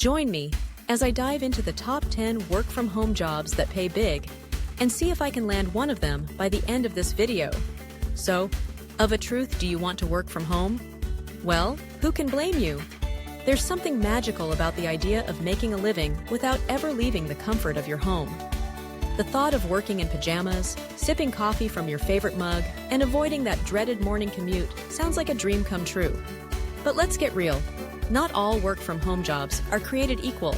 Join me as I dive into the top 10 work-from-home jobs that pay big and see if I can land one of them by the end of this video. So, of a truth, do you want to work from home? Well, who can blame you? There's something magical about the idea of making a living without ever leaving the comfort of your home. The thought of working in pajamas, sipping coffee from your favorite mug, and avoiding that dreaded morning commute sounds like a dream come true. But let's get real. Not all work-from-home jobs are created equal.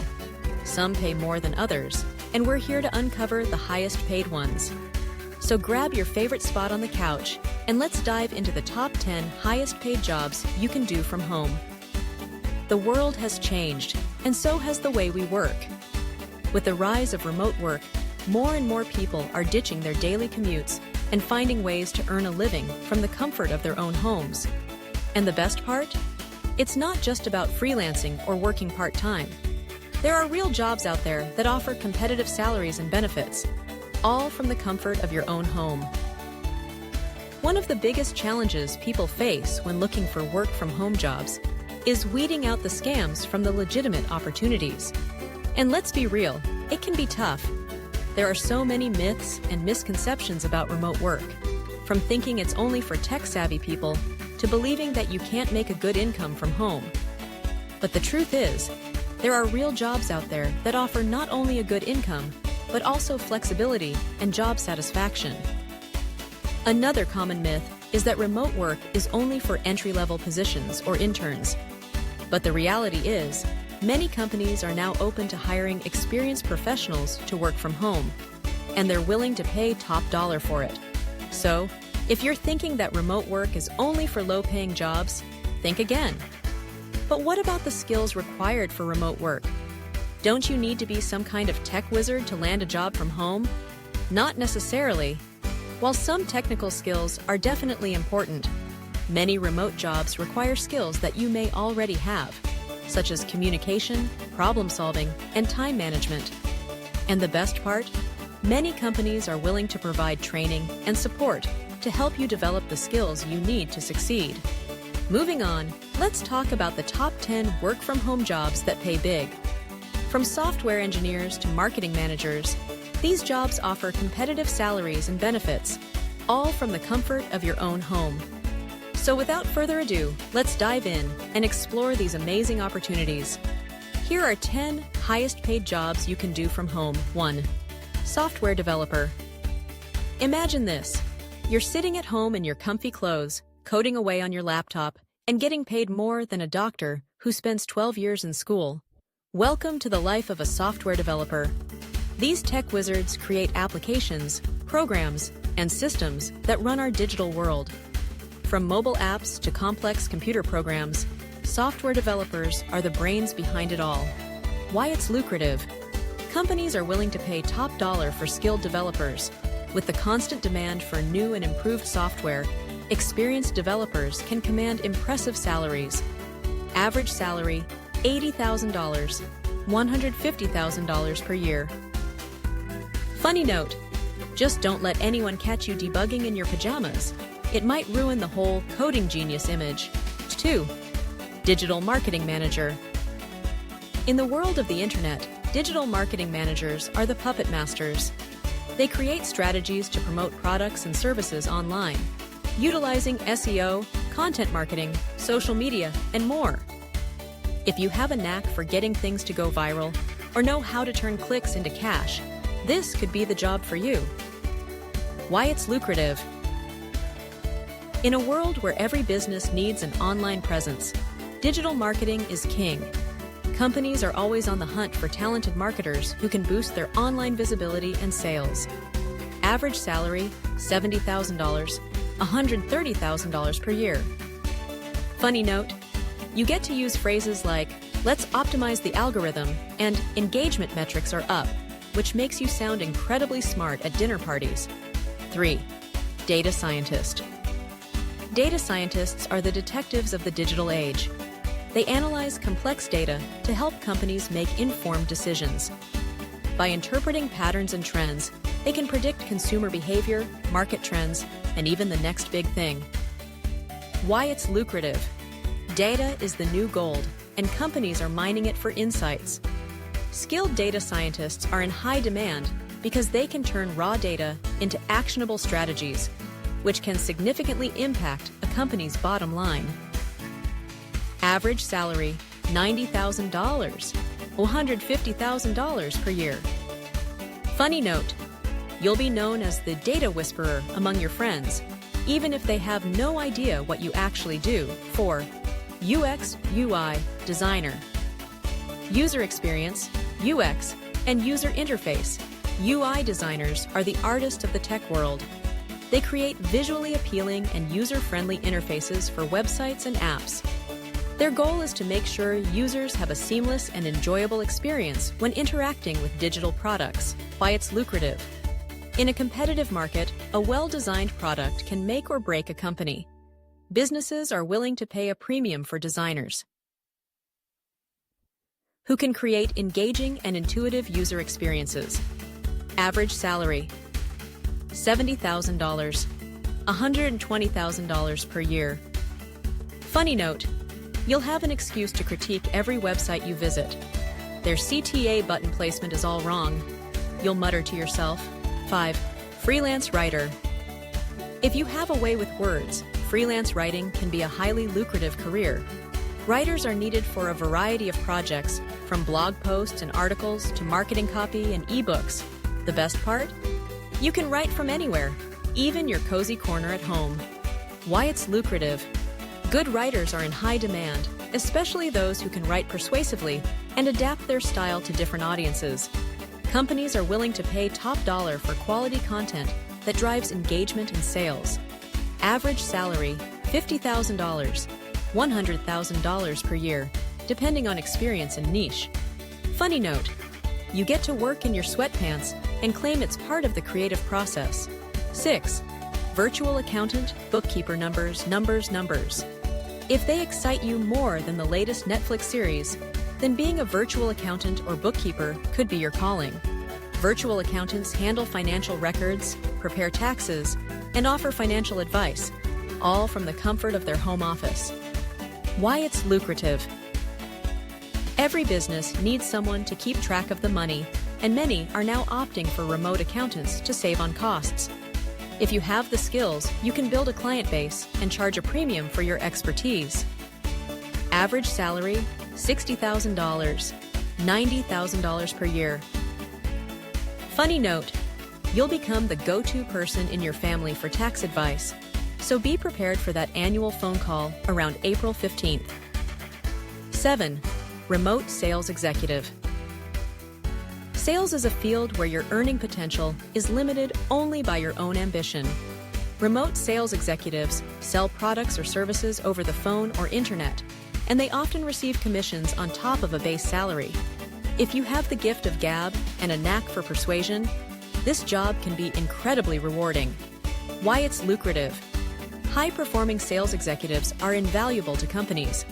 Some pay more than others, and we're here to uncover the highest-paid ones. So grab your favorite spot on the couch, and let's dive into the top 10 highest-paid jobs you can do from home. The world has changed, and so has the way we work. With the rise of remote work, more and more people are ditching their daily commutes and finding ways to earn a living from the comfort of their own homes. And the best part? It's not just about freelancing or working part-time. There are real jobs out there that offer competitive salaries and benefits, all from the comfort of your own home. One of the biggest challenges people face when looking for work-from-home jobs is weeding out the scams from the legitimate opportunities. And let's be real, it can be tough. There are so many myths and misconceptions about remote work, from thinking it's only for tech-savvy people to believing that you can't make a good income from home. But the truth is, there are real jobs out there that offer not only a good income, but also flexibility and job satisfaction. Another common myth is that remote work is only for entry-level positions or interns. But the reality is, many companies are now open to hiring experienced professionals to work from home, and they're willing to pay top dollar for it. So, if you're thinking that remote work is only for low-paying jobs, think again. But what about the skills required for remote work? Don't you need to be some kind of tech wizard to land a job from home? Not necessarily. While some technical skills are definitely important, many remote jobs require skills that you may already have, such as communication, problem-solving, and time management. And the best part? Many companies are willing to provide training and support to help you develop the skills you need to succeed. Moving on, let's talk about the top 10 work-from-home jobs that pay big. From software engineers to marketing managers, these jobs offer competitive salaries and benefits, all from the comfort of your own home. So without further ado, let's dive in and explore these amazing opportunities. Here are 10 highest-paid jobs you can do from home. 1. Software developer. Imagine this. You're sitting at home in your comfy clothes, coding away on your laptop, and getting paid more than a doctor who spends 12 years in school. Welcome to the life of a software developer. These tech wizards create applications, programs, and systems that run our digital world. From mobile apps to complex computer programs, software developers are the brains behind it all. Why it's lucrative. Companies are willing to pay top dollar for skilled developers. With the constant demand for new and improved software, experienced developers can command impressive salaries. Average salary, $80,000, $150,000 per year. Funny note, just don't let anyone catch you debugging in your pajamas. It might ruin the whole coding genius image. 2. Digital marketing manager. In the world of the internet, digital marketing managers are the puppet masters. They create strategies to promote products and services online, utilizing SEO, content marketing, social media, and more. If you have a knack for getting things to go viral or know how to turn clicks into cash, this could be the job for you. Why it's lucrative. In a world where every business needs an online presence, digital marketing is king. Companies are always on the hunt for talented marketers who can boost their online visibility and sales. Average salary, $70,000, $130,000 per year. Funny note, you get to use phrases like, "Let's optimize the algorithm," and "engagement metrics are up," which makes you sound incredibly smart at dinner parties. 3. Data scientist. Data scientists are the detectives of the digital age. They analyze complex data to help companies make informed decisions. By interpreting patterns and trends, they can predict consumer behavior, market trends, and even the next big thing. Why it's lucrative. Data is the new gold, and and companies are mining it for insights. Skilled data scientists are in high demand because they can turn raw data into actionable strategies, which can significantly impact a company's bottom line. Average salary, $90,000, $150,000 per year. Funny note, you'll be known as the data whisperer among your friends, even if they have no idea what you actually do. 4. UX/UI designer. User experience, UX, and user interface. UI designers are the artists of the tech world. They create visually appealing and user-friendly interfaces for websites and apps. Their goal is to make sure users have a seamless and enjoyable experience when interacting with digital products. Why it's lucrative. In a competitive market, a well-designed product can make or break a company. Businesses are willing to pay a premium for designers who can create engaging and intuitive user experiences. Average salary, $70,000, $120,000 per year. Funny note, you'll have an excuse to critique every website you visit. Their CTA button placement is all wrong. You'll mutter to yourself. 5. Freelance writer. If you have a way with words, freelance writing can be a highly lucrative career. Writers are needed for a variety of projects, from blog posts and articles to marketing copy and ebooks. The best part? You can write from anywhere, even your cozy corner at home. Why it's lucrative. Good writers are in high demand, especially those who can write persuasively and adapt their style to different audiences. Companies are willing to pay top dollar for quality content that drives engagement and sales. Average salary, $50,000, $100,000 per year, depending on experience and niche. Funny note, you get to work in your sweatpants and claim it's part of the creative process. 6. Virtual accountant, bookkeeper numbers. If they excite you more than the latest Netflix series, then being a virtual accountant or bookkeeper could be your calling. Virtual accountants handle financial records, prepare taxes, and offer financial advice, all from the comfort of their home office. Why it's lucrative. Every business needs someone to keep track of the money, and many are now opting for remote accountants to save on costs. If you have the skills, you can build a client base and charge a premium for your expertise. Average salary, $60,000, $90,000 per year. Funny note, you'll become the go-to person in your family for tax advice, so be prepared for that annual phone call around April 15th. 7. Remote sales executive. Sales is a field where your earning potential is limited only by your own ambition. Remote sales executives sell products or services over the phone or internet, and they often receive commissions on top of a base salary. If you have the gift of gab and a knack for persuasion, this job can be incredibly rewarding. Why it's lucrative. High-performing sales executives are invaluable to companies.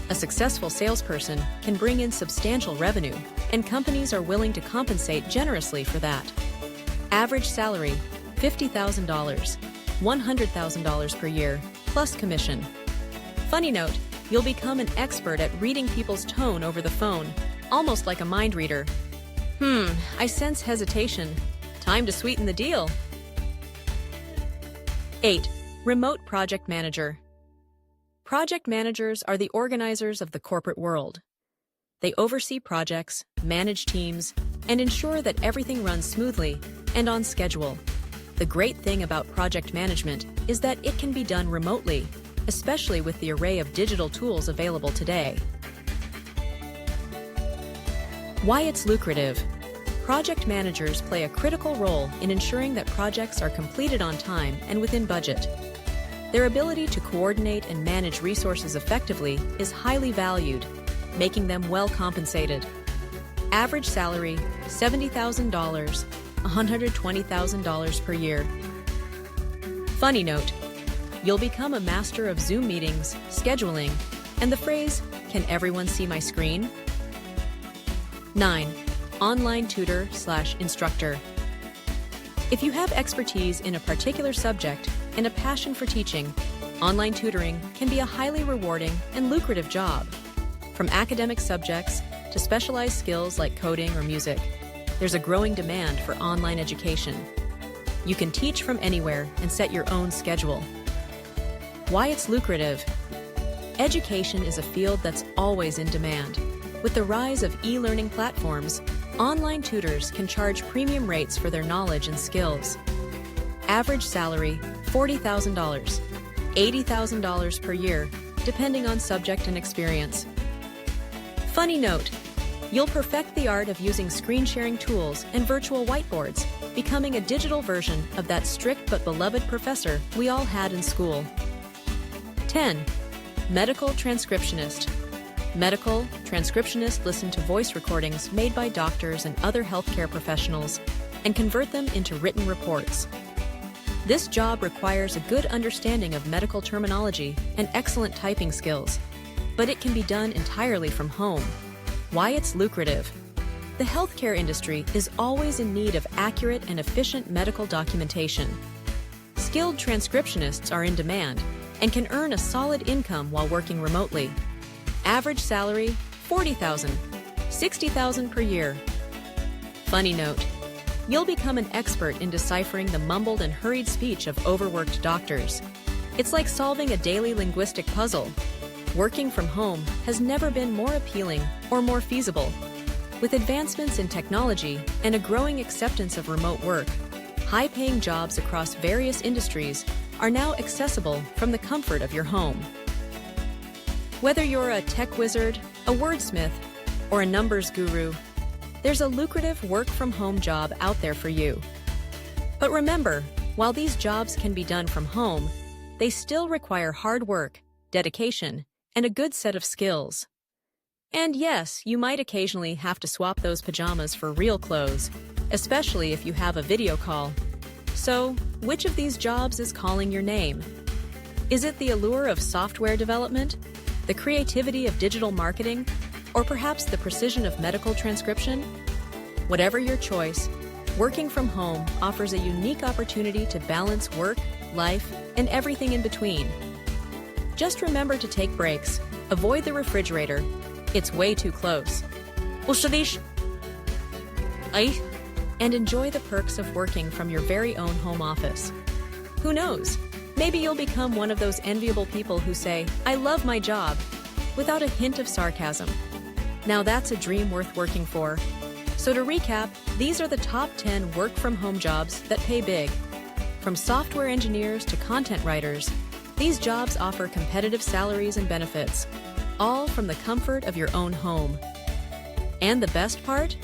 A successful salesperson can bring in substantial revenue, and companies are willing to compensate generously for that. Average salary, $50,000, $100,000 per year, plus commission. Funny note, you'll become an expert at reading people's tone over the phone, almost like a mind reader. I sense hesitation. Time to sweeten the deal. 8. Remote project manager. Project managers are the organizers of the corporate world. They oversee projects, manage teams, and ensure that everything runs smoothly and on schedule. The great thing about project management is that it can be done remotely, especially with the array of digital tools available today. Why it's lucrative. Project managers play a critical role in ensuring that projects are completed on time and within budget. Their ability to coordinate and manage resources effectively is highly valued, making them well compensated. Average salary, $70,000, $120,000 per year. Funny note, you'll become a master of Zoom meetings, scheduling, and the phrase, "Can everyone see my screen?" 9. Online tutor/instructor. If you have expertise in a particular subject and a passion for teaching, online tutoring can be a highly rewarding and lucrative job. From academic subjects to specialized skills like coding or music, there's a growing demand for online education. You can teach from anywhere and set your own schedule. Why it's lucrative. Education is a field that's always in demand. With the rise of e-learning platforms, online tutors can charge premium rates for their knowledge and skills. Average salary, $40,000, $80,000 per year, depending on subject and experience. Funny note, you'll perfect the art of using screen-sharing tools and virtual whiteboards, becoming a digital version of that strict but beloved professor we all had in school. 10. Medical transcriptionist. Medical transcriptionists listen to voice recordings made by doctors and other healthcare professionals and convert them into written reports. This job requires a good understanding of medical terminology and excellent typing skills, but it can be done entirely from home. Why it's lucrative. The healthcare industry is always in need of accurate and efficient medical documentation. Skilled transcriptionists are in demand and can earn a solid income while working remotely. Average salary, $40,000, $60,000 per year. Funny note, you'll become an expert in deciphering the mumbled and hurried speech of overworked doctors. It's like solving a daily linguistic puzzle. Working from home has never been more appealing or more feasible. With advancements in technology and a growing acceptance of remote work, high-paying jobs across various industries are now accessible from the comfort of your home. Whether you're a tech wizard, a wordsmith, or a numbers guru, there's a lucrative work-from-home job out there for you. But remember, while these jobs can be done from home, they still require hard work, dedication, and a good set of skills. And yes, you might occasionally have to swap those pajamas for real clothes, especially if you have a video call. So, which of these jobs is calling your name? Is it the allure of software development, the creativity of digital marketing, or perhaps the precision of medical transcription? Whatever your choice, working from home offers a unique opportunity to balance work, life, and everything in between. Just remember to take breaks, avoid the refrigerator. It's way too close. And enjoy the perks of working from your very own home office. Who knows? Maybe you'll become one of those enviable people who say, "I love my job," without a hint of sarcasm. Now that's a dream worth working for. So to recap, these are the top 10 work-from-home jobs that pay big. From software engineers to content writers, these jobs offer competitive salaries and benefits, all from the comfort of your own home. And the best part?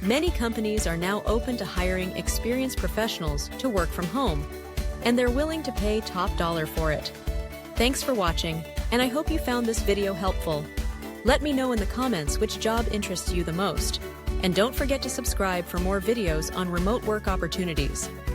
Many companies are now open to hiring experienced professionals to work from home, and they're willing to pay top dollar for it. Thanks for watching, and I hope you found this video helpful. Let me know in the comments which job interests you the most, and don't forget to subscribe for more videos on remote work opportunities.